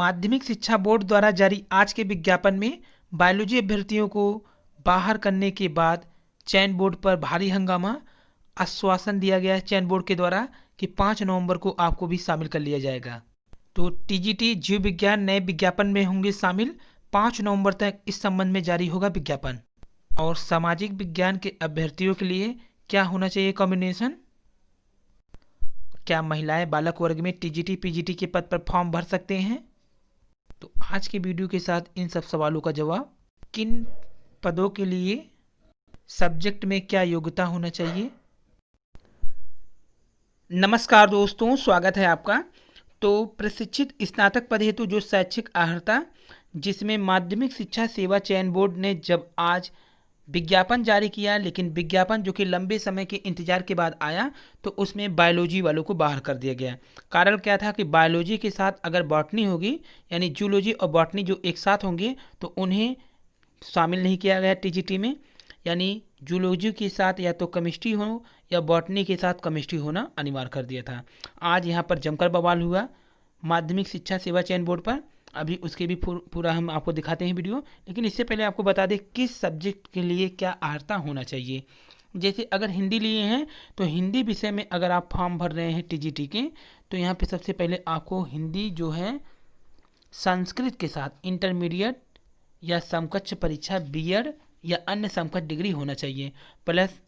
माध्यमिक शिक्षा बोर्ड द्वारा जारी आज के विज्ञापन में बायोलॉजी अभ्यर्थियों को बाहर करने के बाद चयन बोर्ड पर भारी हंगामा। आश्वासन दिया गया है चयन बोर्ड के द्वारा कि 5 नवंबर को आपको भी शामिल कर लिया जाएगा। तो टीजीटी जीव विज्ञान नए विज्ञापन में होंगे शामिल। 5 नवंबर तक इस संबंध में जारी होगा विज्ञापन। और सामाजिक विज्ञान के अभ्यर्थियों के लिए क्या होना चाहिए कॉम्बिनेशन? क्या महिलाएं बालक वर्ग में टीजीटी पीजीटी के पद पर फॉर्म भर सकते हैं? तो आज के वीडियो के साथ इन सब सवालों का जवाब, किन पदों के लिए सब्जेक्ट में क्या योग्यता होना चाहिए। नमस्कार दोस्तों, स्वागत है आपका। तो प्रशिक्षित स्नातक पद हेतु जो शैक्षिक अर्हता, जिसमें माध्यमिक शिक्षा सेवा चयन बोर्ड ने जब आज विज्ञापन जारी किया, लेकिन विज्ञापन जो कि लंबे समय के इंतजार के बाद आया, तो उसमें बायोलॉजी वालों को बाहर कर दिया गया। कारण क्या था कि बायोलॉजी के साथ अगर बॉटनी होगी, यानी जूलॉजी और बॉटनी जो एक साथ होंगे, तो उन्हें शामिल नहीं किया गया टीजीटी में। यानी जूलॉजी के साथ या तो केमिस्ट्री हो या बॉटनी के साथ केमिस्ट्री होना अनिवार्य कर दिया था। आज यहाँ पर जमकर बवाल हुआ माध्यमिक शिक्षा सेवा चयन बोर्ड पर। अभी उसके भी पूरा हम आपको दिखाते हैं वीडियो, लेकिन इससे पहले आपको बता दें किस सब्जेक्ट के लिए क्या अर्हता होना चाहिए। जैसे अगर हिंदी लिए हैं तो हिंदी विषय में अगर आप फॉर्म भर रहे हैं टीजीटी के, तो यहाँ पे सबसे पहले आपको हिंदी जो है संस्कृत के साथ इंटरमीडिएट या समकक्ष परीक्षा बीएड या अन्य समकक्ष डिग्री होना चाहिए, प्लस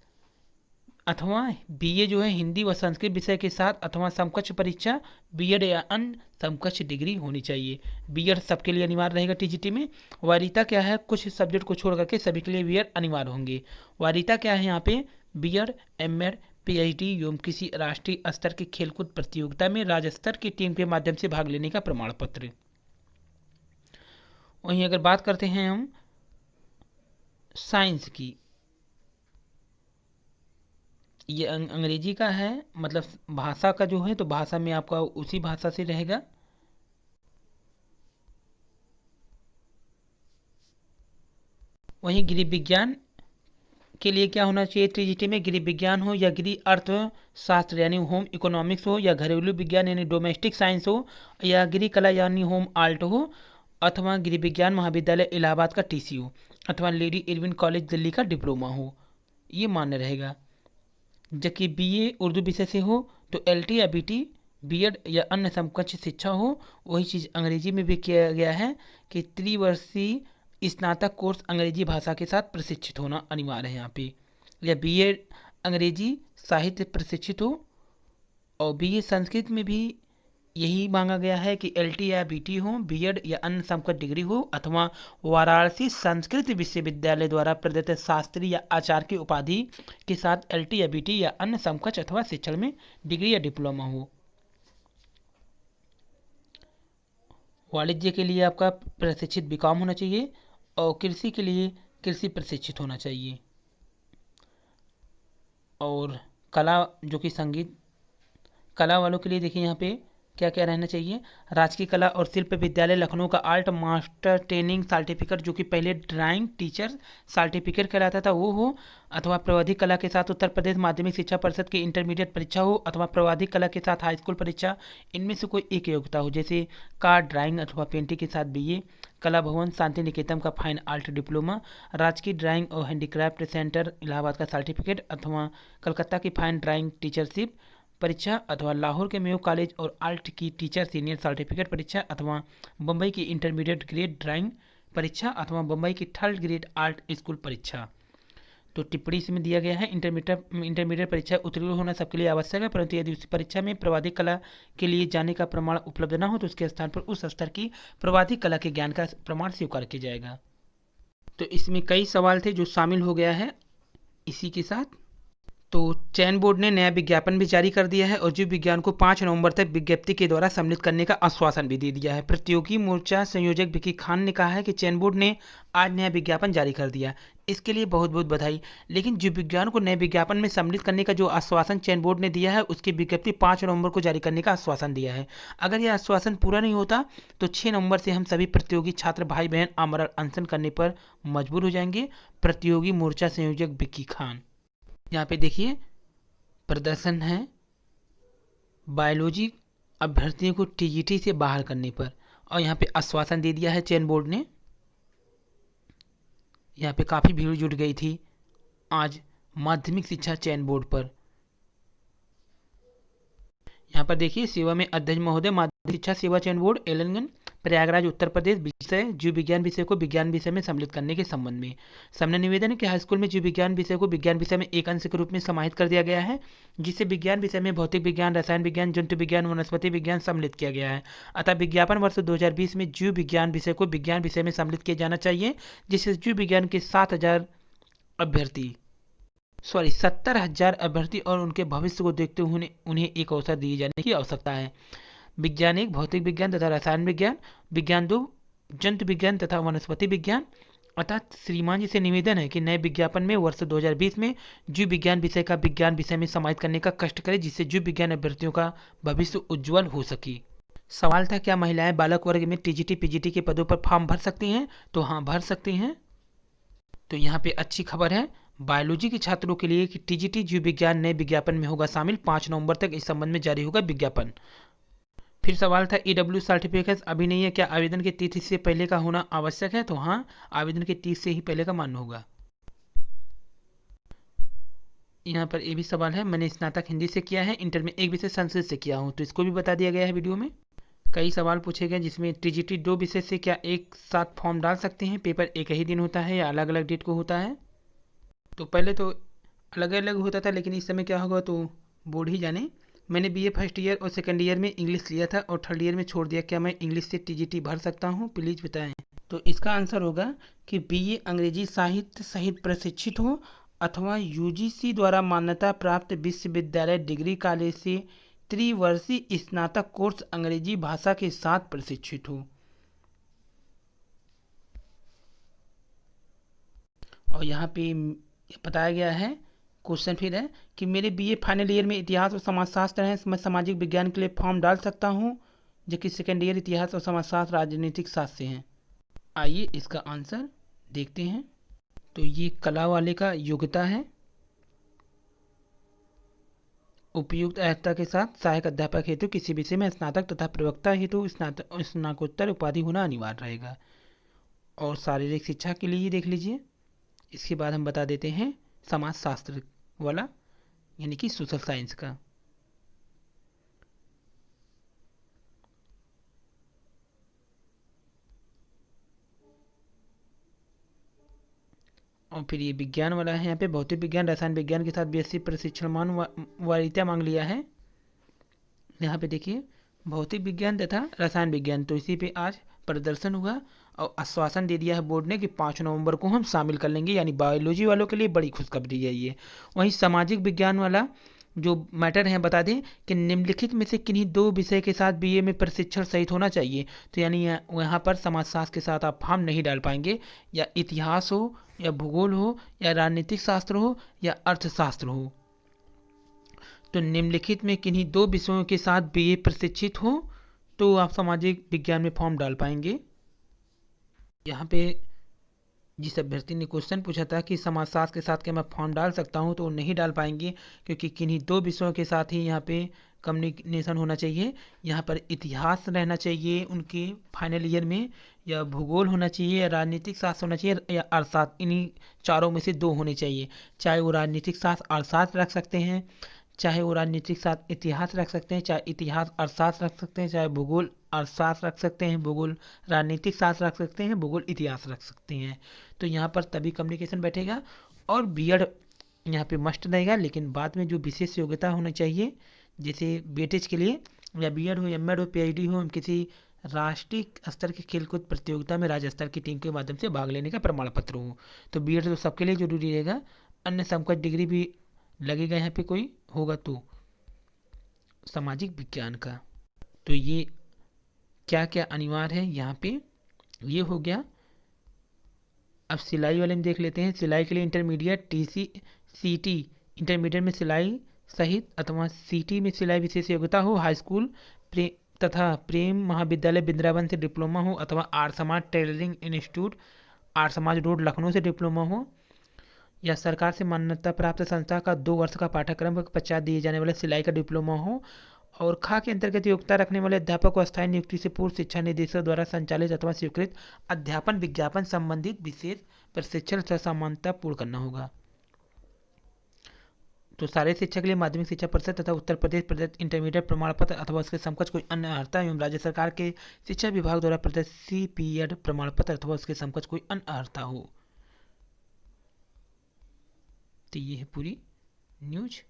अथवा बीए जो है हिंदी व संस्कृत विषय के साथ अथवा समकक्ष परीक्षा बीएड या अन्य समकक्ष डिग्री होनी चाहिए। बीएड सबके लिए अनिवार्य रहेगा टीजीटी में। वरीयता क्या है? कुछ सब्जेक्ट को छोड़ करके सभी के लिए बीएड अनिवार्य होंगे। वरीयता क्या है यहाँ पे? बीएड, एमएड, पीएचडी एवं किसी राष्ट्रीय स्तर की खेलकूद प्रतियोगिता में राज्य स्तर की टीम के माध्यम से भाग लेने का प्रमाण पत्र। वहीं अगर बात करते हैं हम साइंस की, ये अंग्रेजी का है, मतलब भाषा का जो है, तो भाषा में आपका उसी भाषा से रहेगा। वहीं गृह विज्ञान के लिए क्या होना चाहिए टीजीटी में? गृह विज्ञान हो या गृह अर्थशास्त्र यानी होम इकोनॉमिक्स हो, या घरेलू विज्ञान यानी डोमेस्टिक साइंस हो, या गृह कला यानी होम आर्ट हो, अथवा गृह विज्ञान महाविद्यालय इलाहाबाद का टीसी हो, अथवा लेडी इरविन कॉलेज दिल्ली का डिप्लोमा हो, ये मान्य रहेगा। जबकि बीए उर्दू विषय से हो तो एलटी या बीटी, बीएड या अन्य समकक्ष शिक्षा हो। वही चीज़ अंग्रेजी में भी किया गया है कि त्रिवर्षीय स्नातक कोर्स अंग्रेजी भाषा के साथ प्रशिक्षित होना अनिवार्य है यहाँ पे, या बीएड अंग्रेजी साहित्य प्रशिक्षित हो। और बीए संस्कृत में भी यही मांगा गया है कि एलटी या बीटी हो, बीएड या अन्य समकक्ष डिग्री हो, अथवा वाराणसी संस्कृत विश्वविद्यालय द्वारा प्रदत्त शास्त्री या आचार्य की उपाधि के साथ एलटी या बीटी या अन्य समकक्ष अथवा शिक्षण में डिग्री या डिप्लोमा हो। वाणिज्य के लिए आपका प्रशिक्षित बीकॉम होना चाहिए, और कृषि के लिए कृषि प्रशिक्षित होना चाहिए। और कला जो कि संगीत कला वालों के लिए देखिए यहाँ पे क्या क्या रहना चाहिए। राजकीय कला और शिल्प विद्यालय लखनऊ का आर्ट मास्टर ट्रेनिंग सर्टिफिकेट, जो कि पहले ड्राइंग टीचर सर्टिफिकेट कहलाता था, वो हो। अथवा प्रौद्योगिक कला के साथ उत्तर प्रदेश माध्यमिक शिक्षा परिषद की इंटरमीडिएट परीक्षा हो, अथवा प्रौद्योगिक कला के साथ हाई स्कूल परीक्षा, इनमें से कोई एक योग्यता हो। जैसे कार ड्राइंग अथवा पेंटिंग के साथ बीए, कला भवन शांति निकेतन का फाइन आर्ट डिप्लोमा, राजकीय ड्राइंग और हैंडीक्राफ्ट सेंटर इलाहाबाद का सर्टिफिकेट, अथवा कलकत्ता की फाइन ड्राइंग टीचरशिप परीक्षा, अथवा लाहौर के मेयो कॉलेज और आर्ट की टीचर सीनियर सर्टिफिकेट परीक्षा, अथवा बम्बई की इंटरमीडिएट ग्रेड ड्राइंग परीक्षा, अथवा बम्बई की थर्ड ग्रेड आर्ट स्कूल परीक्षा। तो टिप्पणी इसमें दिया गया है इंटरमीडिएट परीक्षा उत्तीर्ण होना सबके लिए आवश्यक है, परंतु यदि उस परीक्षा में प्रवादिक कला के लिए जाने का प्रमाण उपलब्ध न हो तो उसके स्थान पर उस स्तर की प्रवादिक कला के ज्ञान का प्रमाण स्वीकार किया जाएगा। तो इसमें कई सवाल थे जो शामिल हो गया है इसी के साथ। तो चयन बोर्ड ने नया विज्ञापन भी जारी कर दिया है और जीव विज्ञान को 5 नवंबर तक विज्ञप्ति के द्वारा सम्मिलित करने का आश्वासन भी दे दिया है। प्रतियोगी मोर्चा संयोजक विकी खान ने कहा है कि चयन बोर्ड ने आज नया विज्ञापन जारी कर दिया, इसके लिए बहुत बहुत बधाई। लेकिन जीव विज्ञान को नए विज्ञापन में सम्मिलित करने का जो आश्वासन चयन बोर्ड ने दिया है, उसकी विज्ञप्ति 5 नवंबर को जारी करने का आश्वासन दिया है। अगर यह आश्वासन पूरा नहीं होता तो 6 नवंबर से हम सभी प्रतियोगी छात्र भाई बहन आमरण अनशन करने पर मजबूर हो जाएंगे। प्रतियोगी मोर्चा संयोजक विकी खान। यहाँ पे देखिए प्रदर्शन है बायोलॉजी अभ्यर्थियों को टीजीटी से बाहर करने पर, और यहाँ पे आश्वासन दे दिया है चयन बोर्ड ने। यहाँ पे काफ़ी भीड़ जुट गई थी आज माध्यमिक शिक्षा चयन बोर्ड पर। यहाँ पर देखिए सेवा में अध्यक्ष महोदय माध्यमिक शिक्षा सेवा चयन बोर्ड एलनगंज प्रयागराज उत्तर प्रदेश विषय जीव विज्ञान विषय को विज्ञान विषय में सम्मिलित करने के संबंध में सामने निवेदन है कि हाई स्कूल में जीव विज्ञान विषय को विज्ञान विषय में एक अंश के रूप में समाहित कर दिया गया है, जिससे विज्ञान विषय में भौतिक विज्ञान, रसायन विज्ञान, जंतु विज्ञान, वनस्पति विज्ञान सम्मिलित किया गया है। अतः विज्ञापन वर्ष 2020 में जीव विज्ञान विषय को विज्ञान विषय में सम्मिलित किया जाना चाहिए, जिससे जीव विज्ञान के 70,000 अभ्यर्थी और उनके भविष्य को देखते हुए उन्हें एक अवसर दिए जाने की आवश्यकता है। वैज्ञानिक, भौतिक विज्ञान तथा रसायन विज्ञान, विज्ञान 2, जंतु विज्ञान तथा वनस्पति विज्ञान। अतः श्रीमान जी से निवेदन है कि नए विज्ञापन में वर्ष 2020 में जीव विज्ञान विषय का विज्ञान विषय में समाहित करने का कष्ट करें, जिससे जीव विज्ञान अभ्यर्थियों का भविष्य उज्जवल हो सके। सवाल था, क्या महिलाएं बालक वर्ग में टीजीटी पीजीटी के पदों पर फॉर्म भर सकती हैं? तो हाँ, भर सकती हैं। तो यहाँ पे अच्छी खबर है बायोलॉजी के छात्रों के लिए कि टीजीटी जीव विज्ञान नए विज्ञापन में होगा शामिल। 5 नवंबर तक इस संबंध में जारी होगा विज्ञापन। फिर सवाल था ईडब्ल्यू सर्टिफिकेट अभी नहीं है, क्या आवेदन की तिथि से पहले का होना आवश्यक है? तो हाँ, आवेदन की तिथि से ही पहले का मान्य होगा। यहाँ पर ये भी सवाल है, मैंने स्नातक हिंदी से किया है, इंटर में एक विषय संस्कृत से किया हूँ, तो इसको भी बता दिया गया है वीडियो में। कई सवाल पूछे गए जिसमें टीजीटी 2 विषय से क्या एक साथ फॉर्म डाल सकते हैं? पेपर एक ही दिन होता है या अलग अलग डेट को होता है? तो पहले तो अलग अलग होता था, लेकिन इस समय क्या होगा तो बोर्ड ही जाने। मैंने बीए फर्स्ट ईयर और सेकंड ईयर में इंग्लिश लिया था और थर्ड ईयर में छोड़ दिया। क्या मैं इंग्लिश से टीजीटी भर सकता हूँ? प्लीज़ बताएं। तो इसका आंसर होगा कि बीए अंग्रेजी साहित्य सहित प्रशिक्षित हो अथवा यूजीसी द्वारा मान्यता प्राप्त विश्वविद्यालय डिग्री कॉलेज से त्रिवर्षीय स्नातक कोर्स अंग्रेजी भाषा के साथ प्रशिक्षित हो। और यहाँ पे बताया गया है, क्वेश्चन फिर है कि मेरे बीए फाइनल ईयर में इतिहास और समाजशास्त्र है, मैं सामाजिक विज्ञान के लिए फॉर्म डाल सकता हूँ, जबकि सेकेंड ईयर इतिहास और समाजशास्त्र राजनीतिक शास्त्र से हैं। आइए इसका आंसर देखते हैं। तो ये कला वाले का योग्यता है, उपयुक्त अर्हता के साथ सहायक अध्यापक हेतु किसी विषय में स्नातक तथा प्रवक्ता हेतु स्नातकोत्तर उपाधि होना अनिवार्य रहेगा। और शारीरिक शिक्षा के लिए देख लीजिए। इसके बाद हम बता देते हैं समाजशास्त्र वाला, यानी कि सोशल साइंस का। और फिर ये विज्ञान वाला है, यहाँ पे भौतिक विज्ञान रसायन विज्ञान के साथ बीएससी प्रशिक्षण वरीयता मांग लिया है। यहाँ पे देखिए भौतिक विज्ञान तथा रसायन विज्ञान, तो इसी पे आज प्रदर्शन हुआ और आश्वासन दे दिया है बोर्ड ने कि 5 नवंबर को हम शामिल कर लेंगे, यानी बायोलॉजी वालों के लिए बड़ी खुशखबरी है ये। वहीं सामाजिक विज्ञान वाला जो मैटर है बता दें कि निम्नलिखित में से किन्हीं 2 विषय के साथ बीए में प्रशिक्षण सहित होना चाहिए। तो यानी यहाँ पर समाजशास्त्र के साथ आप फॉर्म नहीं डाल पाएंगे, या इतिहास हो या भूगोल हो या राजनीतिक शास्त्र हो या अर्थशास्त्र हो। तो निम्नलिखित में किन्हीं 2 विषयों के साथ बीए प्रशिक्षित हो तो आप सामाजिक विज्ञान में फॉर्म डाल पाएंगे। यहाँ पे जिस अभ्यर्थी ने क्वेश्चन पूछा था कि समाजशास्त्र के साथ क्या मैं फॉर्म डाल सकता हूँ, तो नहीं डाल पाएंगे, क्योंकि किन्हीं 2 विषयों के साथ ही यहाँ पे कम्युनिकेशन होना चाहिए। यहाँ पर इतिहास रहना चाहिए उनके फाइनल ईयर में, या भूगोल होना चाहिए, या राजनीतिक शास्त्र होना चाहिए, या अर्थशास्त्र। इन्हीं चारों में से 2 होने चाहिए। चाहे वो राजनीतिक शास्त्र अर्थशास्त्र रख सकते हैं, चाहे वो राजनीतिक शास्त्र इतिहास रख सकते हैं, चाहे इतिहास अर्थशास्त्र रख सकते हैं, चाहे भूगोल अर्थशास्त्र रख सकते हैं, भूगोल राजनीतिक शास्त्र रख सकते हैं, भूगोल इतिहास रख सकते हैं। तो यहाँ पर तभी कम्युनिकेशन बैठेगा। और बीएड यहाँ पे मस्ट रहेगा, लेकिन बाद में जो विशेष योग्यता होनी चाहिए, जैसे बीएड के लिए या बीएड हो, एमएड हो, पीएचडी हो, किसी राष्ट्रीय स्तर की खेलकूद प्रतियोगिता में राज्य स्तर की टीम के माध्यम से भाग लेने का प्रमाण पत्र हो। तो बीएड तो सबके लिए जरूरी रहेगा। अन्य समकक्ष डिग्री भी लगेगा यहाँ पे कोई होगा तो सामाजिक विज्ञान का। तो ये क्या क्या अनिवार्य है यहाँ पे, ये हो गया। अब सिलाई वाले में देख लेते हैं। सिलाई के लिए इंटरमीडिएट टीसी सीटी इंटरमीडिएट में सिलाई सहित अथवा सीटी में सिलाई विशेष योग्यता हो, हाई स्कूल तथा प्रेम महाविद्यालय बिंद्रावन से डिप्लोमा हो, अथवा Arya Samaj tailoring institute Arya Samaj road Lucknow से डिप्लोमा हो, या सरकार से मान्यता प्राप्त संस्था का 2 वर्ष का पाठ्यक्रम के पश्चात दिए जाने वाले सिलाई का डिप्लोमा हो, और खा के अंतर्गत योग्यता रखने वाले अध्यापक को अस्थायी नियुक्ति से पूर्व शिक्षा निदेशक द्वारा संचालित अथवा स्वीकृत अध्यापन विज्ञापन संबंधित विशेष प्रशिक्षण तथा समानता पूर्ण करना होगा। तो सारे शिक्षा के लिए माध्यमिक शिक्षा परिषद तथा उत्तर प्रदेश प्रदत्त इंटरमीडिएट प्रमाण पत्र अथवा उसके समकक्ष कोई अन्य अर्हता एवं राज्य सरकार के शिक्षा विभाग द्वारा प्रदत्त CPED प्रमाण पत्र अथवा उसके समकक्ष कोई अन्य अर्हता हो। तो ये है पूरी न्यूज।